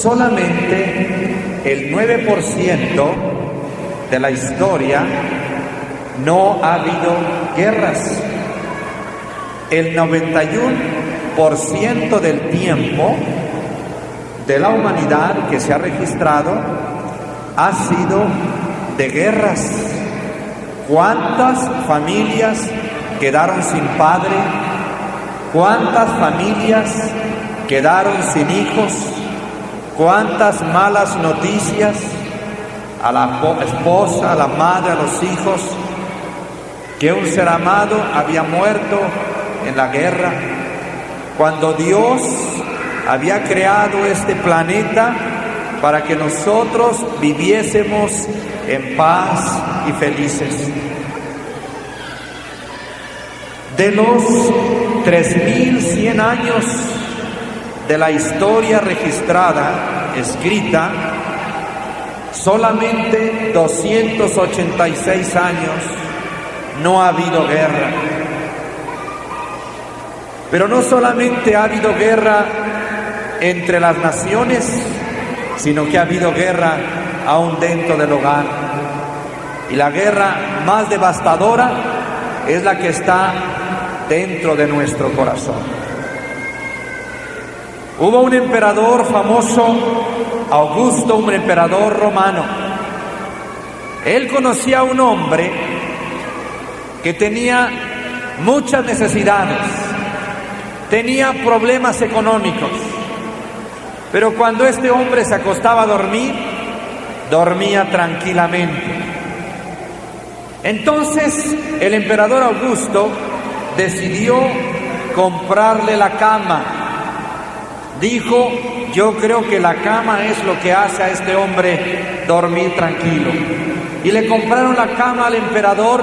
solamente el 9% de la historia no ha habido guerras. El 91% del tiempo de la humanidad que se ha registrado ha sido de guerras. ¿Cuántas familias quedaron sin padre? ¿Cuántas familias quedaron sin hijos? ¿Cuántas malas noticias a la esposa, a la madre, a los hijos? Que un ser amado había muerto en la guerra, cuando Dios había creado este planeta para que nosotros viviésemos en paz y felices. De los 3100 años de la historia registrada, escrita, solamente 286 años no ha habido guerra. Pero no solamente ha habido guerra entre las naciones, sino que ha habido guerra aún dentro del hogar. Y la guerra más devastadora es la que está dentro de nuestro corazón. Hubo un emperador famoso, Augusto, un emperador romano. Él conocía a un hombre que tenía muchas necesidades, tenía problemas económicos, pero cuando este hombre se acostaba a dormir, dormía tranquilamente. Entonces el emperador Augusto decidió comprarle la cama. Dijo: yo creo que la cama es lo que hace a este hombre dormir tranquilo. Y le compraron la cama al emperador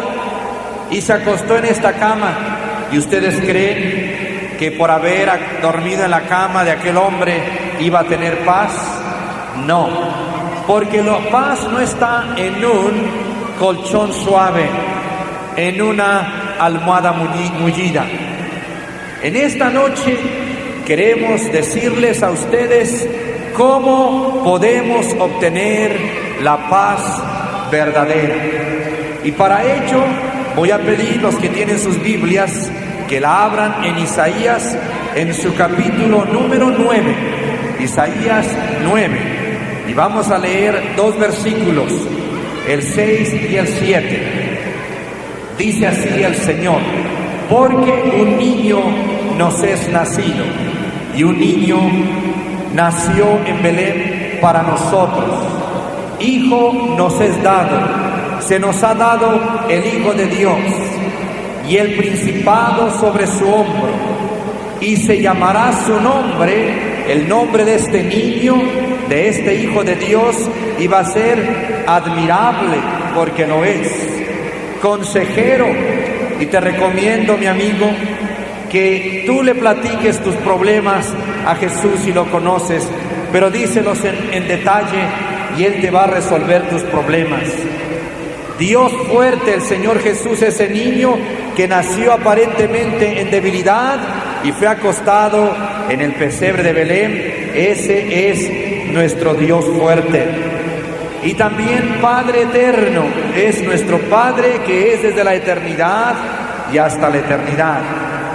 y se acostó en esta cama. ¿Y ustedes creen que por haber dormido en la cama de aquel hombre iba a tener paz? No, porque la paz no está en un colchón suave, en una almohada mullida. En esta noche queremos decirles a ustedes cómo podemos obtener la paz verdadera. Y para ello voy a pedir los que tienen sus Biblias que la abran en Isaías, en su capítulo número 9, Isaías 9, y vamos a leer dos versículos, el 6 y el 7. Dice así el Señor: porque un niño nos es nacido, y un niño nació en Belén para nosotros, hijo nos es dado, se nos ha dado el Hijo de Dios, y el principado sobre su hombro, y se llamará su nombre, el nombre de este niño, de este Hijo de Dios, y va a ser admirable, porque lo es, consejero. Y te recomiendo, mi amigo, que tú le platiques tus problemas a Jesús si lo conoces, pero díselos en detalle y Él te va a resolver tus problemas. Dios fuerte, el Señor Jesús, ese niño que nació aparentemente en debilidad y fue acostado en el pesebre de Belén, ese es nuestro Dios fuerte. Y también Padre eterno, es nuestro Padre que es desde la eternidad y hasta la eternidad.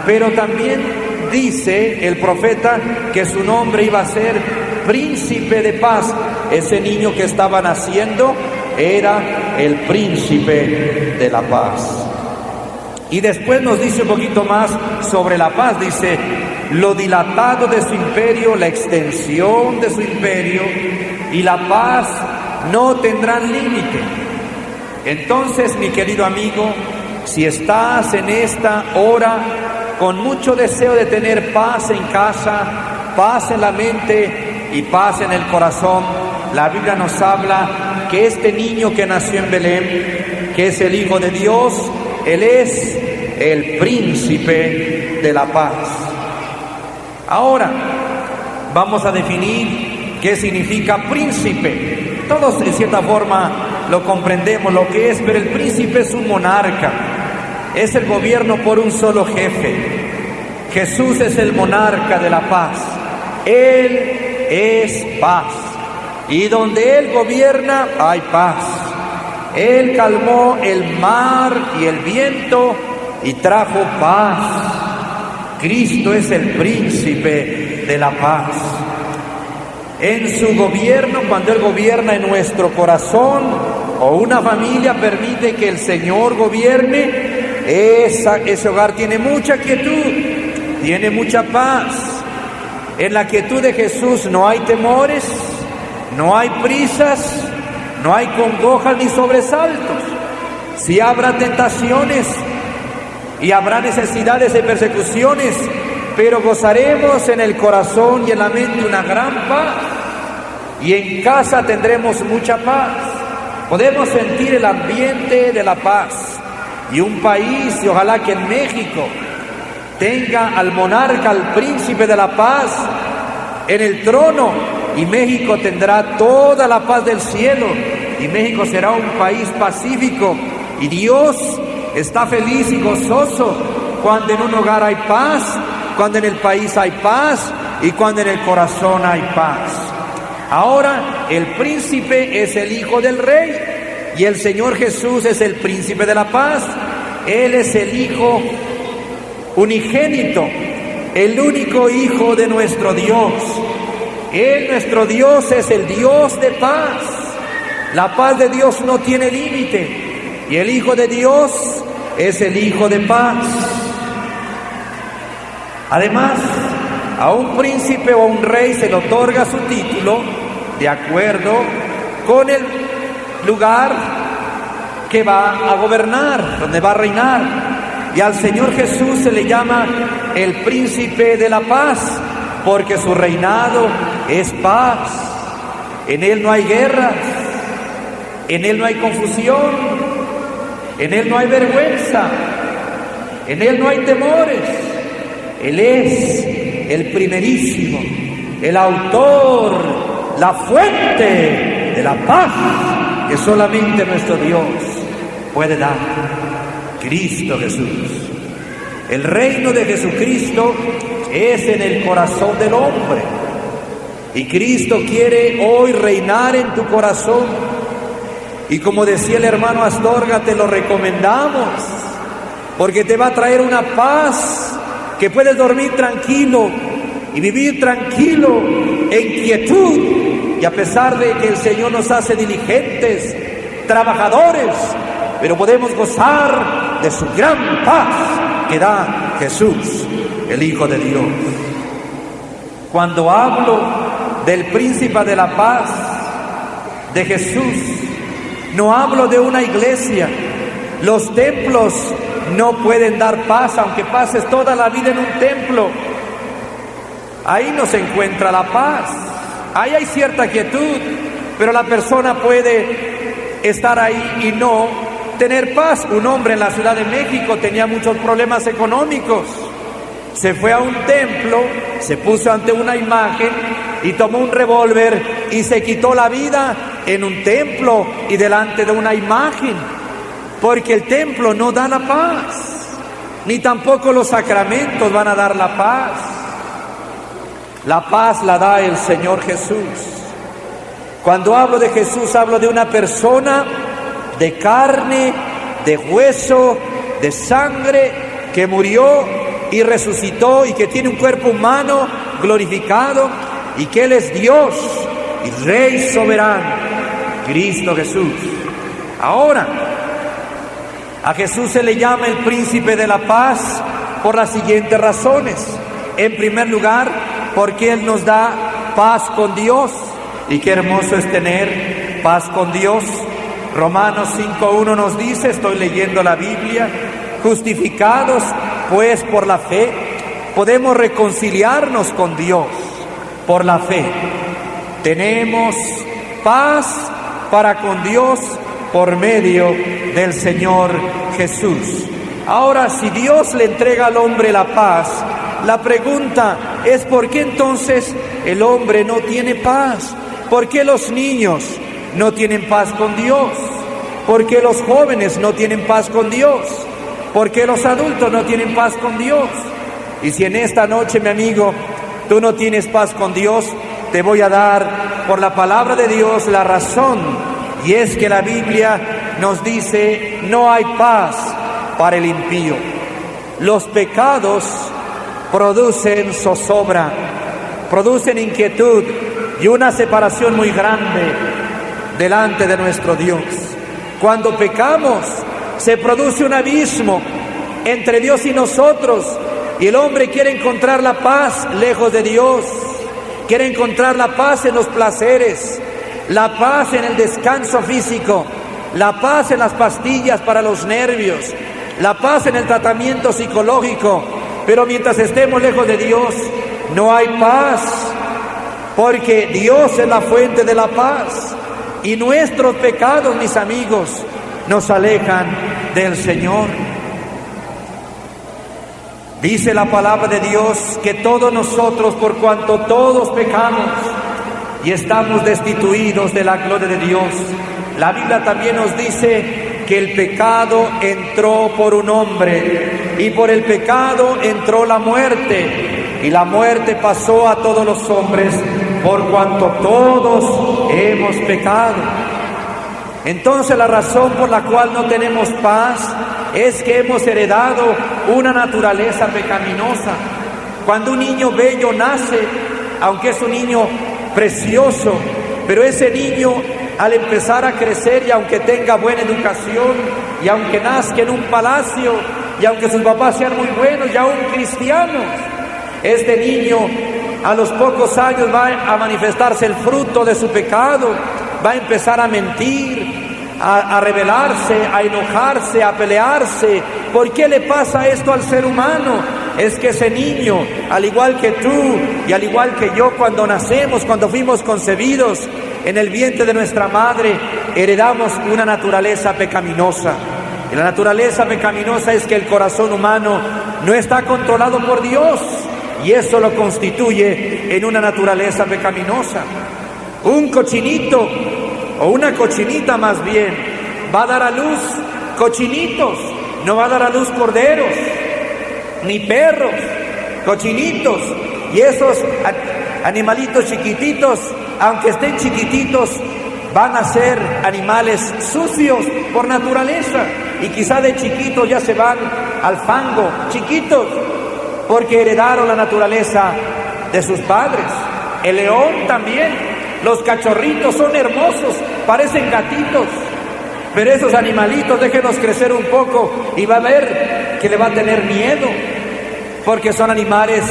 Pero también dice el profeta que su nombre iba a ser Príncipe de Paz. Ese niño que estaba naciendo era el Príncipe de la Paz. Y después nos dice un poquito más sobre la paz. Dice: lo dilatado de su imperio, la extensión de su imperio y la paz no tendrán límite. Entonces, mi querido amigo, si estás en esta hora con mucho deseo de tener paz en casa, paz en la mente y paz en el corazón, la Biblia nos habla que este niño que nació en Belén, que es el Hijo de Dios, Él es el Príncipe de la Paz. Ahora vamos a definir qué significa príncipe. Todos en cierta forma lo comprendemos lo que es, pero el príncipe es un monarca, es el gobierno por un solo jefe. Jesús es el monarca de la paz. Él es paz. Y donde Él gobierna hay paz. Él calmó el mar y el viento y trajo paz. Cristo es el príncipe de la paz. En su gobierno, cuando Él gobierna en nuestro corazón, o una familia permite que el Señor gobierne, ese hogar tiene mucha quietud, tiene mucha paz. En la quietud de Jesús no hay temores, no hay prisas, no hay congojas ni sobresaltos. Si habrá tentaciones y habrá necesidades de persecuciones, pero gozaremos en el corazón y en la mente una gran paz. Y en casa tendremos mucha paz. Podemos sentir el ambiente de la paz. Y un país, y ojalá que en México tenga al monarca, al príncipe de la paz en el trono, y México tendrá toda la paz del cielo, y México será un país pacífico, y Dios está feliz y gozoso cuando en un hogar hay paz, cuando en el país hay paz y cuando en el corazón hay paz. Ahora el príncipe es el hijo del rey y el Señor Jesús es el príncipe de la paz. Él es el hijo unigénito, el único hijo de nuestro Dios. Él, nuestro Dios, es el Dios de paz. La paz de Dios no tiene límite y el Hijo de Dios es el Hijo de paz. Además, a un príncipe o a un rey se le otorga su título de acuerdo con el lugar que va a gobernar, donde va a reinar. Y al Señor Jesús se le llama el príncipe de la paz, porque su reinado es paz. En Él no hay guerras, en Él no hay confusión, en Él no hay vergüenza, en Él no hay temores. Él es el primerísimo, el autor, la fuente de la paz que solamente nuestro Dios puede dar. Cristo Jesús. El reino de Jesucristo es en el corazón del hombre. Y Cristo quiere hoy reinar en tu corazón. Y como decía el hermano Astorga, te lo recomendamos, porque te va a traer una paz que puedes dormir tranquilo y vivir tranquilo, en quietud, y a pesar de que el Señor nos hace diligentes, trabajadores, pero podemos gozar de su gran paz que da Jesús, el Hijo de Dios. Cuando hablo del príncipe de la paz, de Jesús, no hablo de una iglesia. Los templos no pueden dar paz, aunque pases toda la vida en un templo. Ahí no se encuentra la paz. Ahí hay cierta quietud, pero la persona puede estar ahí y no tener paz. Un hombre en la Ciudad de México tenía muchos problemas económicos. Se fue a un templo, se puso ante una imagen y tomó un revólver y se quitó la vida en un templo y delante de una imagen. Porque el templo no da la paz, ni tampoco los sacramentos van a dar la paz. La paz la da el Señor Jesús. Cuando hablo de Jesús, hablo de una persona de carne, de hueso, de sangre, que murió y resucitó y que tiene un cuerpo humano glorificado y que Él es Dios y Rey soberano, Cristo Jesús. Ahora, a Jesús se le llama el príncipe de la paz por las siguientes razones. En primer lugar, porque Él nos da paz con Dios. Y qué hermoso es tener paz con Dios. Romanos 5:1 nos dice, estoy leyendo la Biblia, justificados pues por la fe, podemos reconciliarnos con Dios por la fe. Tenemos paz para con Dios por medio del Señor Jesús. Ahora, si Dios le entrega al hombre la paz, la pregunta es ¿por qué entonces el hombre no tiene paz? ¿Por qué los niños no tienen paz con Dios? ¿Por qué los jóvenes no tienen paz con Dios? ¿Por qué los adultos no tienen paz con Dios? Y si en esta noche, mi amigo, tú no tienes paz con Dios, te voy a dar por la palabra de Dios la razón, y es que la Biblia nos dice: no hay paz para el impío. Los pecados producen zozobra, producen inquietud y una separación muy grande delante de nuestro Dios. Cuando pecamos, se produce un abismo entre Dios y nosotros, y el hombre quiere encontrar la paz lejos de Dios, quiere encontrar la paz en los placeres, la paz en el descanso físico, la paz en las pastillas para los nervios, la paz en el tratamiento psicológico. Pero mientras estemos lejos de Dios, no hay paz, porque Dios es la fuente de la paz, y nuestros pecados, mis amigos, nos alejan del Señor. Dice la palabra de Dios que todos nosotros, por cuanto todos pecamos y estamos destituidos de la gloria de Dios, la Biblia también nos dice que el pecado entró por un hombre, y por el pecado entró la muerte, y la muerte pasó a todos los hombres, por cuanto todos hemos pecado. Entonces la razón por la cual no tenemos paz es que hemos heredado una naturaleza pecaminosa. Cuando un niño bello nace, aunque es un niño precioso, pero ese niño, al empezar a crecer, y aunque tenga buena educación, y aunque nazca en un palacio, y aunque sus papás sean muy buenos y aún cristianos, este niño a los pocos años va a manifestarse el fruto de su pecado, va a empezar a mentir, a rebelarse, a enojarse, a pelearse. ¿Por qué le pasa esto al ser humano? Es que ese niño, al igual que tú y al igual que yo, cuando nacemos, cuando fuimos concebidos en el vientre de nuestra madre, heredamos una naturaleza pecaminosa. Y la naturaleza pecaminosa es que el corazón humano no está controlado por Dios, y eso lo constituye en una naturaleza pecaminosa. Un cochinito, o una cochinita más bien, va a dar a luz cochinitos, no va a dar a luz corderos, ni perros, cochinitos. Y esos animalitos chiquititos, aunque estén chiquititos, van a ser animales sucios por naturaleza, y quizá de chiquitos ya se van al fango, chiquitos, porque heredaron la naturaleza de sus padres. El león también, los cachorritos son hermosos, parecen gatitos, pero esos animalitos déjenlos crecer un poco y va a ver que le va a tener miedo, porque son animales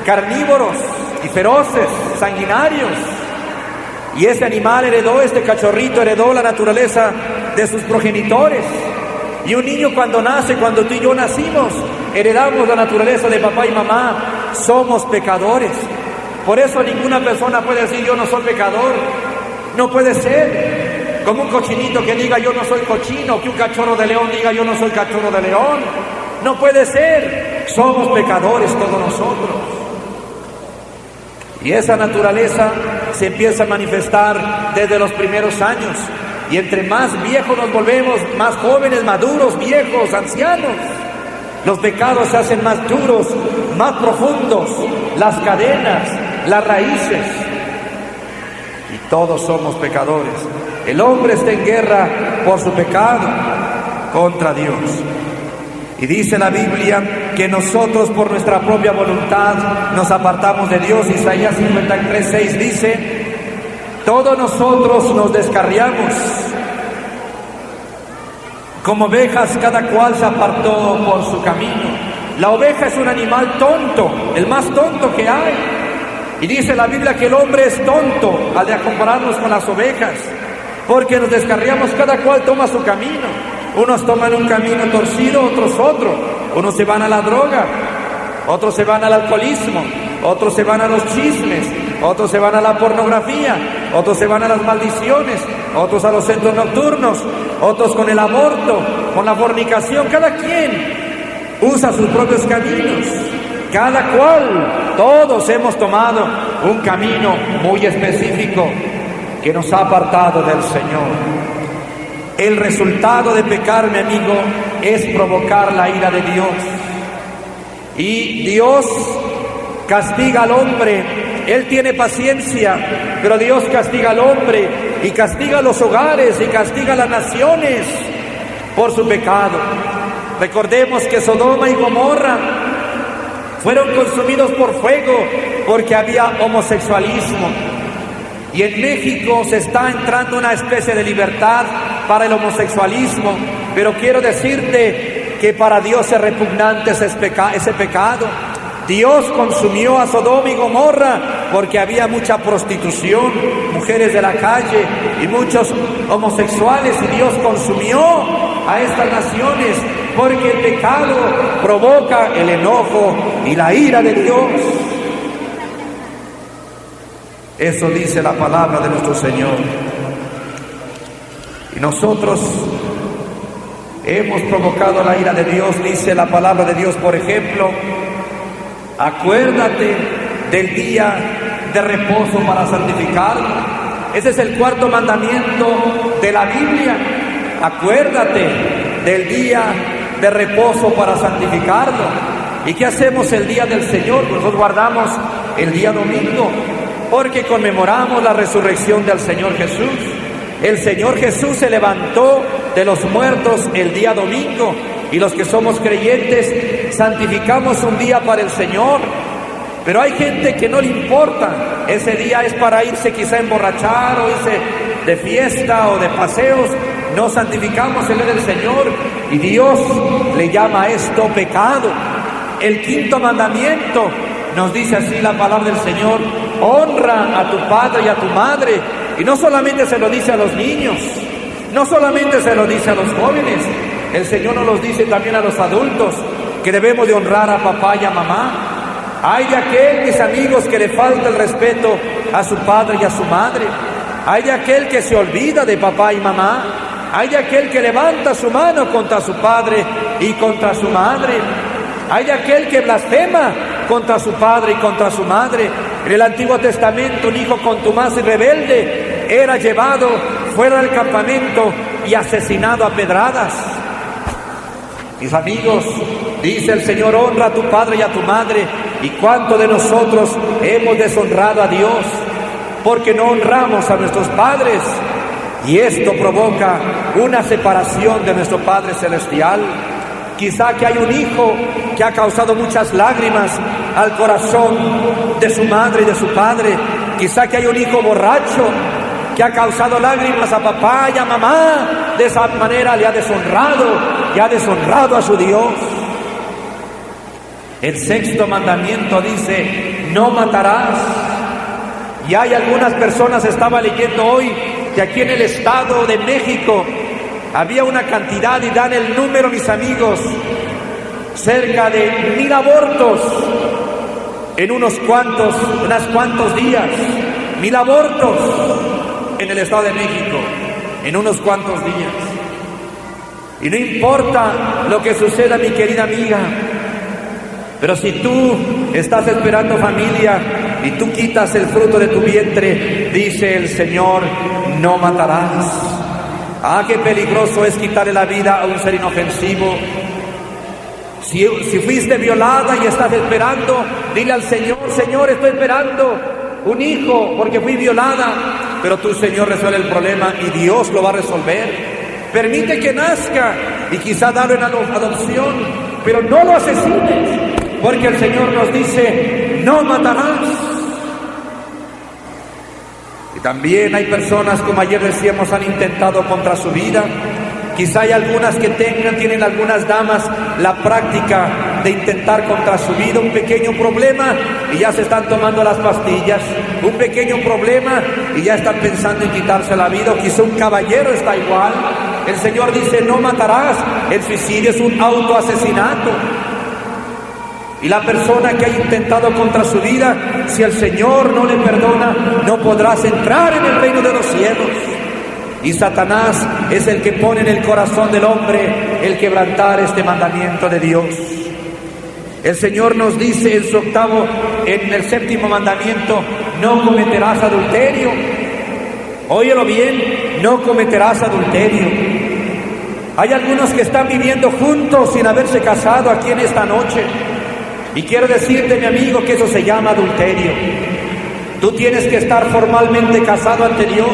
carnívoros y feroces, sanguinarios. Y este animal este cachorrito heredó la naturaleza de sus progenitores. Y un niño cuando nace, cuando tú y yo nacimos, heredamos la naturaleza de papá y mamá. Somos pecadores. Por eso ninguna persona puede decir yo no soy pecador. No puede ser. Como un cochinito que diga yo no soy cochino, que un cachorro de león diga yo no soy cachorro de león. No puede ser. Somos pecadores todos nosotros. Y esa naturaleza se empieza a manifestar desde los primeros años. Y entre más viejos nos volvemos, más jóvenes, maduros, viejos, ancianos, los pecados se hacen más duros, más profundos, las cadenas, las raíces. Y todos somos pecadores. El hombre está en guerra por su pecado contra Dios. Y dice la Biblia que nosotros por nuestra propia voluntad nos apartamos de Dios. Isaías 53:6 dice: todos nosotros nos descarriamos, como ovejas cada cual se apartó por su camino. La oveja es un animal tonto, el más tonto que hay. Y dice la Biblia que el hombre es tonto al de compararnos con las ovejas, porque nos descarriamos, cada cual toma su camino. Unos toman un camino torcido, otros otro. Unos se van a la droga, otros se van al alcoholismo, otros se van a los chismes, otros se van a la pornografía, otros se van a las maldiciones, otros a los centros nocturnos, otros con el aborto, con la fornicación. Cada quien usa sus propios caminos, cada cual, todos hemos tomado un camino muy específico que nos ha apartado del Señor. El resultado de pecar, mi amigo, es provocar la ira de Dios. Y Dios castiga al hombre. Él tiene paciencia, pero Dios castiga al hombre y castiga a los hogares y castiga a las naciones por su pecado. Recordemos que Sodoma y Gomorra fueron consumidos por fuego porque había homosexualismo. Y en México se está entrando una especie de libertad para el homosexualismo, pero quiero decirte que para Dios es repugnante ese pecado. Dios consumió a Sodoma y Gomorra porque había mucha prostitución, mujeres de la calle y muchos homosexuales, y Dios consumió a estas naciones porque el pecado provoca el enojo y la ira de Dios. Eso dice la palabra de nuestro Señor. Y nosotros hemos provocado la ira de Dios. Dice la palabra de Dios, por ejemplo: acuérdate del día de reposo para santificarlo. Ese es el cuarto mandamiento de la Biblia. Acuérdate del día de reposo para santificarlo. ¿Y qué hacemos el día del Señor? Pues nosotros guardamos el día domingo porque conmemoramos la resurrección del Señor Jesús. El Señor Jesús se levantó de los muertos el día domingo, y los que somos creyentes santificamos un día para el Señor. Pero hay gente que no le importa, ese día es para irse quizá a emborrachar o irse de fiesta o de paseos. No santificamos el día del Señor, y Dios le llama a esto pecado. El quinto mandamiento nos dice así la palabra del Señor: honra a tu padre y a tu madre. Y no solamente se lo dice a los niños, no solamente se lo dice a los jóvenes, el Señor nos lo dice también a los adultos, que debemos de honrar a papá y a mamá. Hay de aquel, mis amigos, que le falta el respeto a su padre y a su madre. Hay de aquel que se olvida de papá y mamá. Hay de aquel que levanta su mano contra su padre y contra su madre. Hay de aquel que blasfema contra su padre y contra su madre. En el Antiguo Testamento, un hijo contumaz y rebelde era llevado fuera del campamento y asesinado a pedradas. Mis amigos, dice el Señor: honra a tu padre y a tu madre. ¿Y cuánto de nosotros hemos deshonrado a Dios porque no honramos a nuestros padres? Y esto provoca una separación de nuestro Padre Celestial. Quizá que hay un hijo que ha causado muchas lágrimas al corazón de su madre y de su padre. Quizá que hay un hijo borracho que ha causado lágrimas a papá y a mamá. De esa manera le ha deshonrado y ha deshonrado a su Dios. El sexto mandamiento dice: no matarás. Y hay algunas personas, estaba leyendo hoy, que aquí en el Estado de México había una cantidad, y dan el número, mis amigos, cerca de 1000 abortos en unos cuantos días. 1000 abortos en el Estado de México en unos cuantos días. Y no importa lo que suceda, mi querida amiga, pero si tú estás esperando familia y tú quitas el fruto de tu vientre, dice el Señor: no matarás. Ah, qué peligroso es quitarle la vida a un ser inofensivo. Si fuiste violada y estás esperando, dile al Señor: Señor, estoy esperando un hijo porque fui violada. Pero tu Señor resuelve el problema y Dios lo va a resolver. Permite que nazca y quizá darlo en adopción, pero no lo asesines, porque el Señor nos dice: no matarás. Y también hay personas, como ayer decíamos, han intentado contra su vida. Quizá hay algunas que tienen algunas damas la práctica de intentar contra su vida. Un pequeño problema y ya se están tomando las pastillas. Un pequeño problema y ya están pensando en quitarse la vida. O quizá un caballero está igual. El Señor dice: no matarás. El suicidio es un autoasesinato. Y la persona que ha intentado contra su vida, si el Señor no le perdona, no podrás entrar en el reino de los cielos. Y Satanás es el que pone en el corazón del hombre el quebrantar este mandamiento de Dios. El Señor nos dice en el séptimo mandamiento: no cometerás adulterio. Óyelo bien: no cometerás adulterio. Hay algunos que están viviendo juntos sin haberse casado aquí en esta noche. Y quiero decirte, mi amigo, que eso se llama adulterio. Tú tienes que estar formalmente casado ante Dios,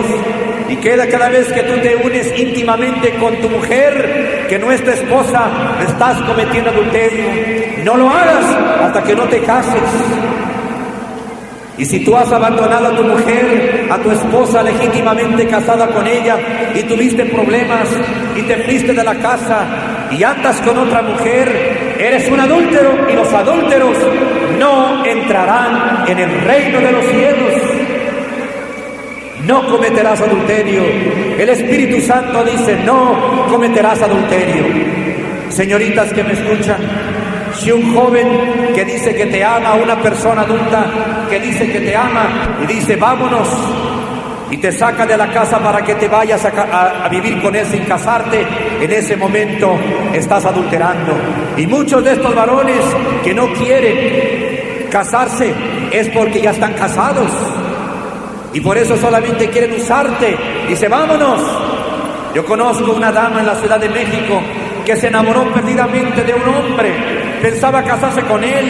y cada vez que tú te unes íntimamente con tu mujer, que no es tu esposa, estás cometiendo adulterio. No lo hagas hasta que no te cases. Y si tú has abandonado a tu mujer, a tu esposa legítimamente casada con ella, y tuviste problemas y te fuiste de la casa y andas con otra mujer, eres un adúltero, y los adúlteros no entrarán en el reino de los cielos. No cometerás adulterio. El Espíritu Santo dice, no cometerás adulterio. Señoritas que me escuchan, si un joven que dice que te ama, una persona adulta que dice que te ama y dice vámonos, y te saca de la casa para que te vayas a vivir con él sin casarte, en ese momento estás adulterando. Y muchos de estos varones que no quieren casarse es porque ya están casados, y por eso solamente quieren usarte. Dice vámonos. Yo conozco una dama en la Ciudad de México que se enamoró perdidamente de un hombre, pensaba casarse con él,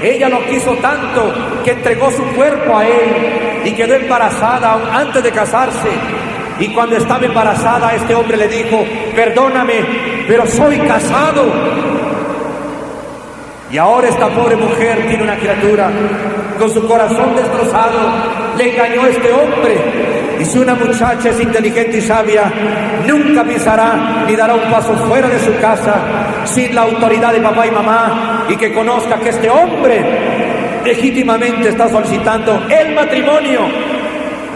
ella lo quiso tanto que entregó su cuerpo a él y quedó embarazada aún antes de casarse. Y cuando estaba embarazada, este hombre le dijo, perdóname, pero soy casado. Y ahora esta pobre mujer tiene una criatura con su corazón destrozado. Le engañó a este hombre. Y si una muchacha es inteligente y sabia, nunca pisará ni dará un paso fuera de su casa sin la autoridad de papá y mamá, y que conozca que este hombre legítimamente está solicitando el matrimonio.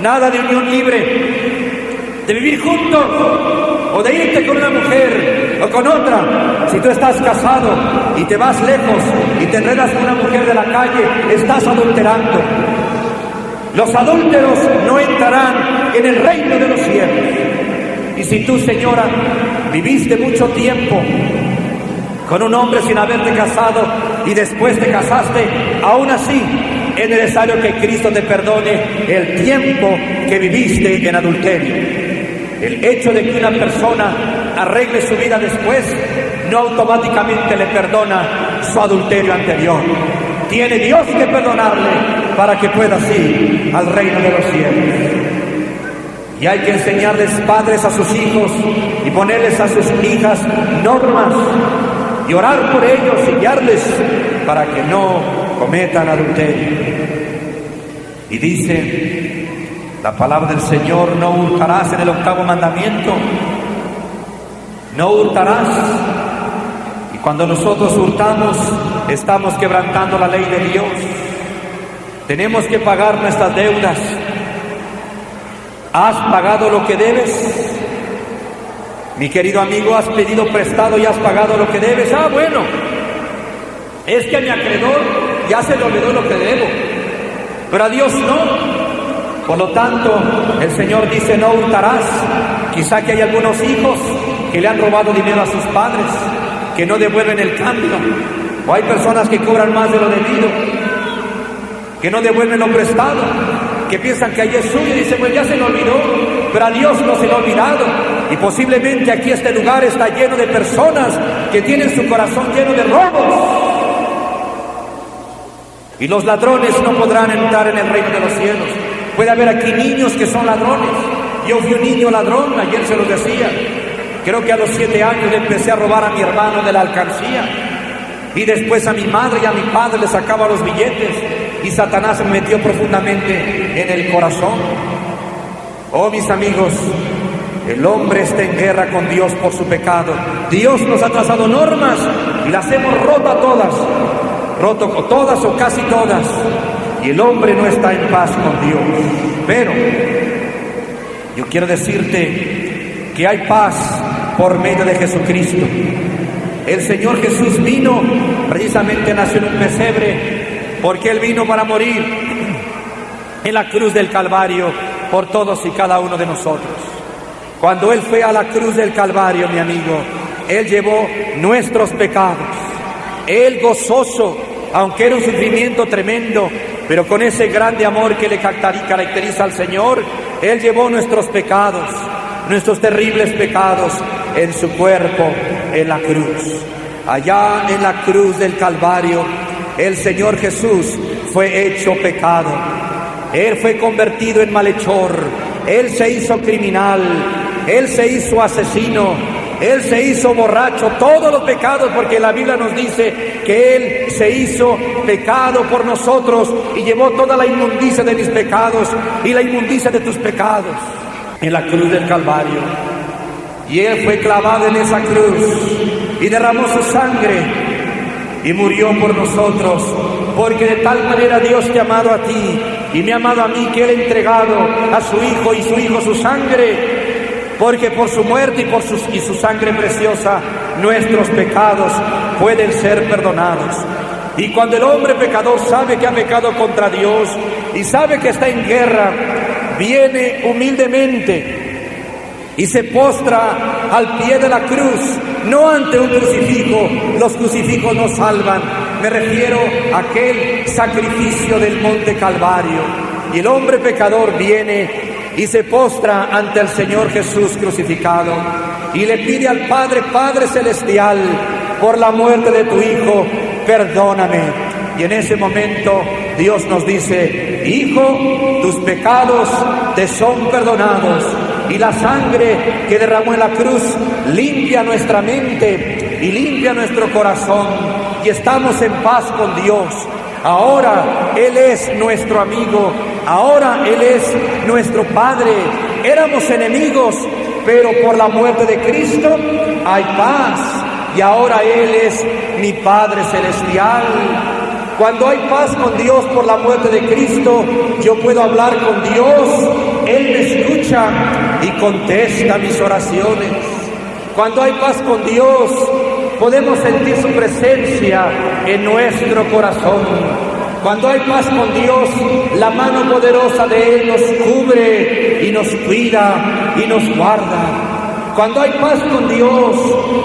Nada de unión libre, de vivir juntos o de irte con una mujer o con otra. Si tú estás casado y te vas lejos y te enredas con una mujer de la calle, estás adulterando. Los adúlteros no entrarán en el reino de los cielos. Y si tú, señora, viviste mucho tiempo con un hombre sin haberte casado y después te casaste, aún así es necesario que Cristo te perdone el tiempo que viviste en adulterio. El hecho de que una persona arregle su vida después no automáticamente le perdona su adulterio anterior. Tiene Dios que perdonarle para que pueda ir al reino de los cielos. Y hay que enseñarles, padres, a sus hijos y ponerles a sus hijas normas y orar por ellos y guiarles para que no cometan adulterio. Y dice la palabra del Señor, no hurtarás, en el 8º mandamiento. No hurtarás. Y cuando nosotros hurtamos, estamos quebrantando la ley de Dios. Tenemos que pagar nuestras deudas. ¿Has pagado lo que debes? Mi querido amigo, ¿has pedido prestado y has pagado lo que debes? Ah, bueno, es que a mi acreedor ya se le olvidó lo que debo, pero a Dios no. Por lo tanto, el Señor dice, no hurtarás. Quizá que hay algunos hijos que le han robado dinero a sus padres, que no devuelven el cambio. O hay personas que cobran más de lo debido, que no devuelven lo prestado, que piensan que ahí es suyo y dicen, pues ya se le olvidó, pero a Dios no se le ha olvidado. Y posiblemente aquí este lugar está lleno de personas que tienen su corazón lleno de robos. Y los ladrones no podrán entrar en el reino de los cielos. Puede haber aquí niños que son ladrones. Yo fui un niño ladrón, ayer se los decía. Creo que a los 7 años le empecé a robar a mi hermano de la alcancía. Y después a mi madre y a mi padre le sacaba los billetes. Y Satanás se me metió profundamente en el corazón. Oh, mis amigos, el hombre está en guerra con Dios por su pecado. Dios nos ha trazado normas y las hemos roto todas. Roto todas o casi todas. Y el hombre no está en paz con Dios. Pero yo quiero decirte que hay paz por medio de Jesucristo. El Señor Jesús vino, precisamente nació en un pesebre, porque Él vino para morir en la cruz del Calvario por todos y cada uno de nosotros. Cuando Él fue a la cruz del Calvario, mi amigo, Él llevó nuestros pecados. Él gozoso, aunque era un sufrimiento tremendo, pero con ese grande amor que le caracteriza al Señor, Él llevó nuestros pecados, nuestros terribles pecados en su cuerpo en la cruz. Allá en la cruz del Calvario, el Señor Jesús fue hecho pecado. Él fue convertido en malhechor, Él se hizo criminal, Él se hizo asesino, Él se hizo borracho, todos los pecados, porque la Biblia nos dice que Él se hizo pecado por nosotros y llevó toda la inmundicia de mis pecados y la inmundicia de tus pecados en la cruz del Calvario. Y Él fue clavado en esa cruz y derramó su sangre y murió por nosotros, porque de tal manera Dios te ha amado a ti y me ha amado a mí, que Él ha entregado a su Hijo y su Hijo su sangre, porque por su muerte y su sangre preciosa nuestros pecados pueden ser perdonados. Y cuando el hombre pecador sabe que ha pecado contra Dios y sabe que está en guerra, viene humildemente y se postra al pie de la cruz, no ante un crucifijo. Los crucifijos no salvan, me refiero a aquel sacrificio del monte Calvario. Y el hombre pecador viene y se postra ante el Señor Jesús crucificado y le pide al Padre: Padre celestial, por la muerte de tu Hijo, perdóname. Y en ese momento Dios nos dice: Hijo, tus pecados te son perdonados. Y la sangre que derramó en la cruz limpia nuestra mente y limpia nuestro corazón, y estamos en paz con Dios. Ahora Él es nuestro amigo, ahora Él es nuestro Padre. Éramos enemigos, pero por la muerte de Cristo hay paz, y ahora Él es mi Padre celestial. Cuando hay paz con Dios por la muerte de Cristo, yo puedo hablar con Dios, Él me escucha y contesta mis oraciones. Cuando hay paz con Dios, podemos sentir su presencia en nuestro corazón. Cuando hay paz con Dios, la mano poderosa de Él nos cubre y nos cuida y nos guarda. Cuando hay paz con Dios,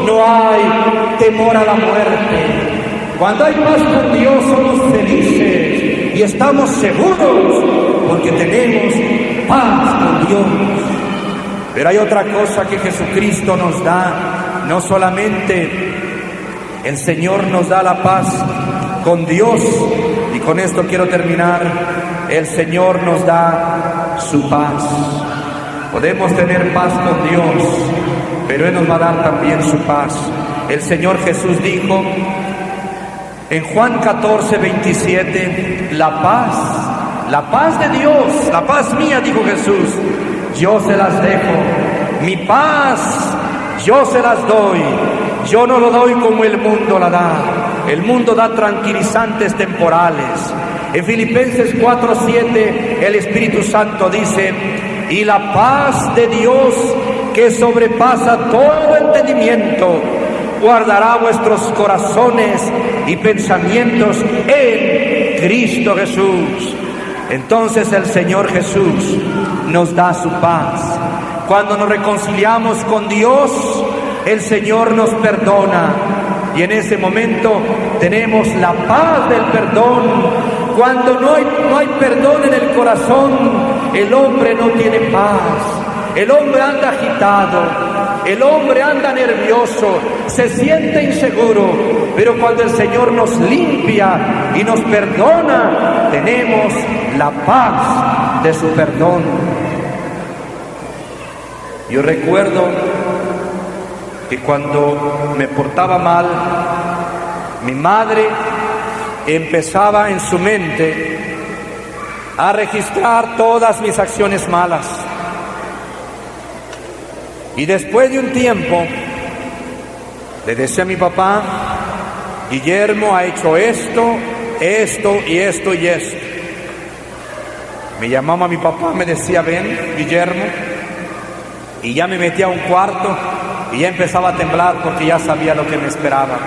no hay temor a la muerte. Cuando hay paz con Dios, somos felices y estamos seguros porque tenemos paz con Dios. Pero hay otra cosa que Jesucristo nos da. No solamente el Señor nos da la paz con Dios, y con esto quiero terminar, el Señor nos da su paz. Podemos tener paz con Dios, pero Él nos va a dar también su paz. El Señor Jesús dijo en Juan 14:27, la paz de Dios, la paz mía, dijo Jesús, yo se las dejo, mi paz yo se las doy, yo no lo doy como el mundo la da. El mundo da tranquilizantes temporales. En Filipenses 4:7 el Espíritu Santo dice: y la paz de Dios, que sobrepasa todo entendimiento, guardará vuestros corazones y pensamientos en Cristo Jesús. Entonces el Señor Jesús nos da su paz. Cuando nos reconciliamos con Dios, el Señor nos perdona, y en ese momento tenemos la paz del perdón. Cuando no hay perdón en el corazón, el hombre no tiene paz. El hombre anda agitado, el hombre anda nervioso, se siente inseguro, pero cuando el Señor nos limpia y nos perdona, tenemos la paz de su perdón. Yo recuerdo que cuando me portaba mal, mi madre empezaba en su mente a registrar todas mis acciones malas. Y después de un tiempo, le decía a mi papá: Guillermo ha hecho esto, esto y esto y esto. Me llamaba mi papá, me decía: ven, Guillermo. Y ya me metía a un cuarto y ya empezaba a temblar porque ya sabía lo que me esperaba.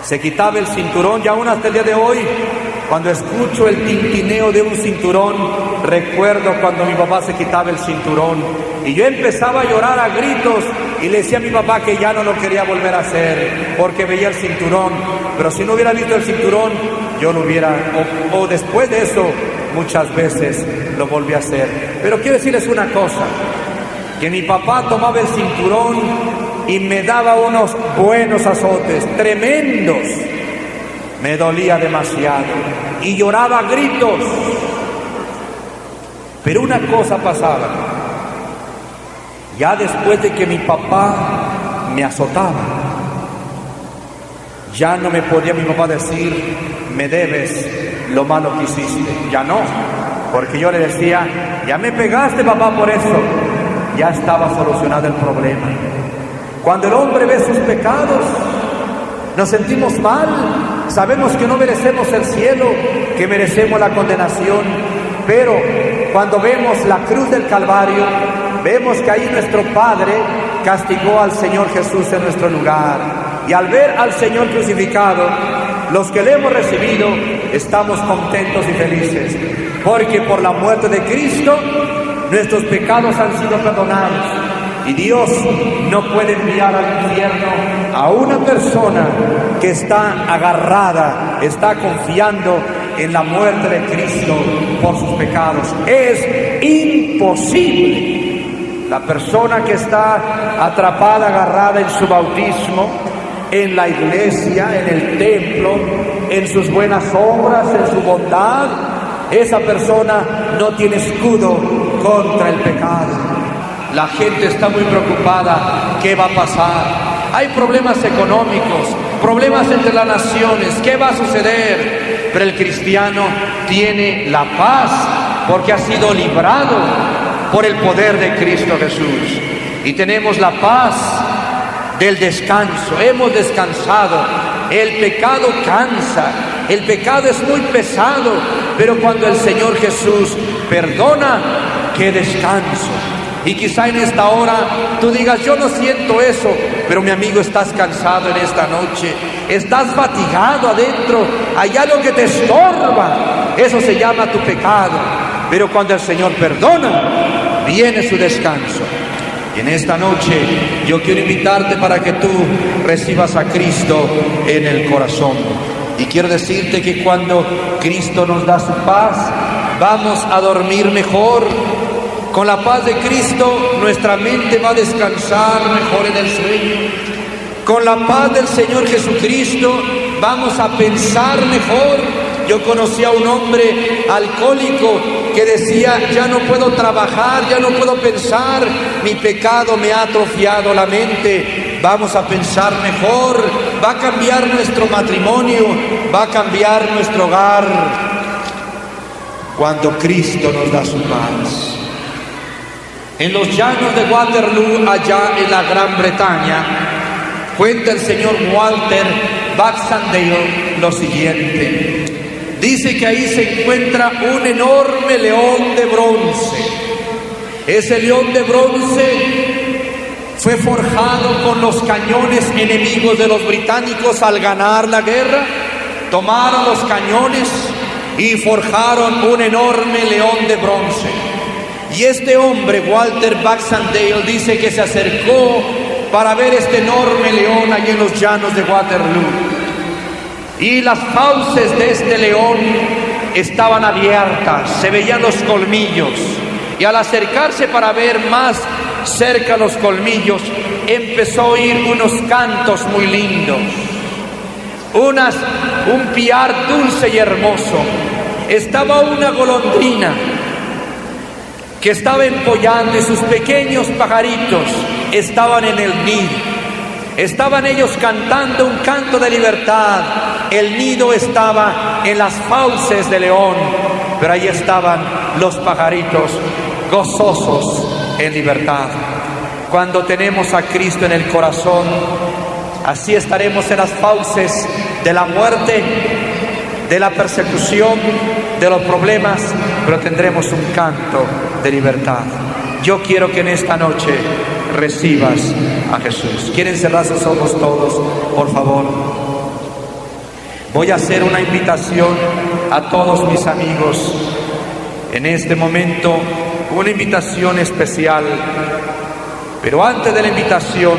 Se quitaba el cinturón, y aún hasta el día de hoy, cuando escucho el tintineo de un cinturón, recuerdo cuando mi papá se quitaba el cinturón. Y yo empezaba a llorar a gritos y le decía a mi papá que ya no lo quería volver a hacer porque veía el cinturón. Pero si no hubiera visto el cinturón, yo lo hubiera, o después de eso, muchas veces lo volví a hacer. Pero quiero decirles una cosa, que mi papá tomaba el cinturón y me daba unos buenos azotes, tremendos. Me dolía demasiado y lloraba a gritos. Pero una cosa pasaba. Ya después de que mi papá me azotaba, ya no me podía mi papá decir, me debes lo malo que hiciste. Ya no, porque yo le decía, ya me pegaste, papá, por eso. Ya estaba solucionado el problema. Cuando el hombre ve sus pecados, nos sentimos mal, sabemos que no merecemos el cielo, que merecemos la condenación, pero cuando vemos la cruz del Calvario, vemos que ahí nuestro Padre castigó al Señor Jesús en nuestro lugar. Y al ver al Señor crucificado, los que le hemos recibido, estamos contentos y felices, porque por la muerte de Cristo, nuestros pecados han sido perdonados. Y Dios no puede enviar al infierno a una persona que está agarrada, está confiando en la muerte de Cristo por sus pecados. Es imposible. La persona que está atrapada, agarrada en su bautismo, en la iglesia, en el templo, en sus buenas obras, en su bondad, esa persona no tiene escudo contra el pecado. La gente está muy preocupada. ¿Qué va a pasar? Hay problemas económicos, problemas entre las naciones. ¿Qué va a suceder? Pero el cristiano tiene la paz porque ha sido librado por el poder de Cristo Jesús. Y tenemos la paz del descanso. Hemos descansado. El pecado cansa. El pecado es muy pesado. Pero cuando el Señor Jesús perdona, ¡qué descanso! Y quizá en esta hora tú digas, yo no siento eso, pero mi amigo, estás cansado en esta noche, estás fatigado adentro, hay algo que te estorba, eso se llama tu pecado. Pero cuando el Señor perdona, viene su descanso. Y en esta noche yo quiero invitarte para que tú recibas a Cristo en el corazón. Y quiero decirte que cuando Cristo nos da su paz, vamos a dormir mejor. Con la paz de Cristo, nuestra mente va a descansar mejor en el sueño. Con la paz del Señor Jesucristo, vamos a pensar mejor. Yo conocí a un hombre alcohólico que decía, ya no puedo trabajar, ya no puedo pensar, mi pecado me ha atrofiado la mente. Vamos a pensar mejor, va a cambiar nuestro matrimonio, va a cambiar nuestro hogar, cuando Cristo nos da su paz. En los llanos de Waterloo, allá en la Gran Bretaña, cuenta el señor Walter Baxendale lo siguiente. Dice que ahí se encuentra un enorme león de bronce. Ese león de bronce fue forjado con los cañones enemigos de los británicos al ganar la guerra. Tomaron los cañones y forjaron un enorme león de bronce. Y este hombre, Walter Baxendale, dice que se acercó para ver este enorme león allí en los llanos de Waterloo. Y las fauces de este león estaban abiertas, se veían los colmillos. Y al acercarse para ver más cerca los colmillos, empezó a oír unos cantos muy lindos. Un piar dulce y hermoso. Estaba una golondrina que estaba empollando y sus pequeños pajaritos estaban en el nido. Estaban ellos cantando un canto de libertad. El nido estaba en las fauces de león, pero ahí estaban los pajaritos gozosos en libertad. Cuando tenemos a Cristo en el corazón, así estaremos en las fauces de la muerte, de la persecución, de los problemas, pero tendremos un canto de libertad. Yo quiero que en esta noche recibas a Jesús. ¿Quieren cerrar sus ojos todos, por favor? Voy a hacer una invitación a todos mis amigos. En este momento, una invitación especial. Pero antes de la invitación,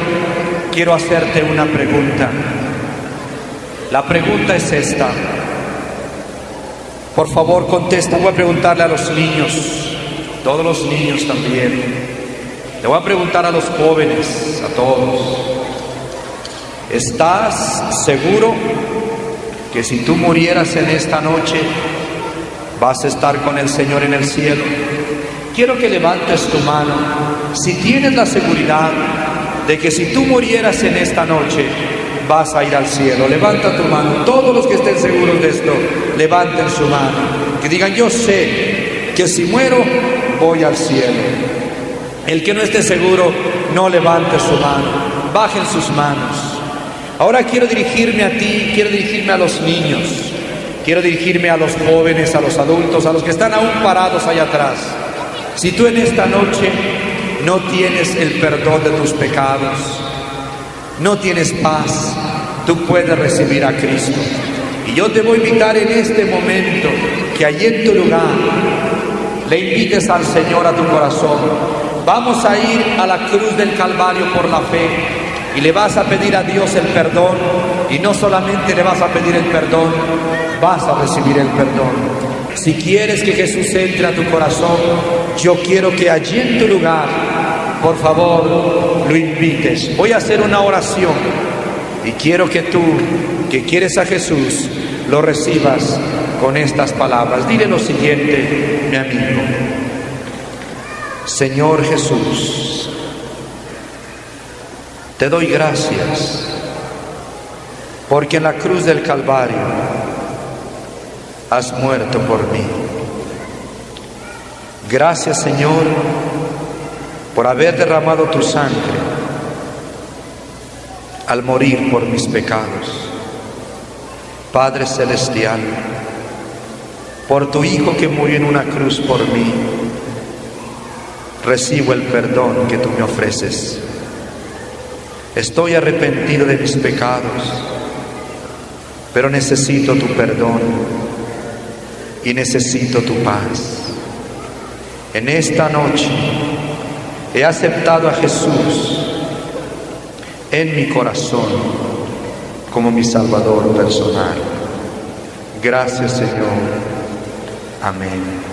quiero hacerte una pregunta. La pregunta es esta. Por favor, contesta. Voy a preguntarle a los niños, todos los niños también. Le voy a preguntar a los jóvenes, a todos. ¿Estás seguro que si tú murieras en esta noche, vas a estar con el Señor en el cielo. Quiero que levantes tu mano si tienes la seguridad de que si tú murieras en esta noche, vas a ir al cielo. Levanta tu mano. Todos los que estén seguros de esto, levanten su mano. Que digan, yo sé que si muero, voy al cielo. El que no esté seguro, no levante su mano. Bajen sus manos. Ahora quiero dirigirme a ti, quiero dirigirme a los niños, quiero dirigirme a los jóvenes, a los adultos, a los que están aún parados allá atrás. Si tú en esta noche no tienes el perdón de tus pecados, no tienes paz, tú puedes recibir a Cristo. Y yo te voy a invitar en este momento que allí en tu lugar le invites al Señor a tu corazón. Vamos a ir a la cruz del Calvario por la fe y le vas a pedir a Dios el perdón. Y no solamente le vas a pedir el perdón, vas a recibir el perdón. Si quieres que Jesús entre a tu corazón, yo quiero que allí en tu lugar, por favor, lo invites. Voy a hacer una oración y quiero que tú, que quieres a Jesús, lo recibas con estas palabras. Dile lo siguiente, mi amigo. Señor Jesús, te doy gracias porque en la cruz del Calvario has muerto por mí. Gracias, Señor, por haber derramado tu sangre al morir por mis pecados. Padre Celestial, por tu Hijo que murió en una cruz por mí, recibo el perdón que tú me ofreces. Estoy arrepentido de mis pecados, pero necesito tu perdón y necesito tu paz. En esta noche he aceptado a Jesús en mi corazón como mi Salvador personal. Gracias, Señor. Amén.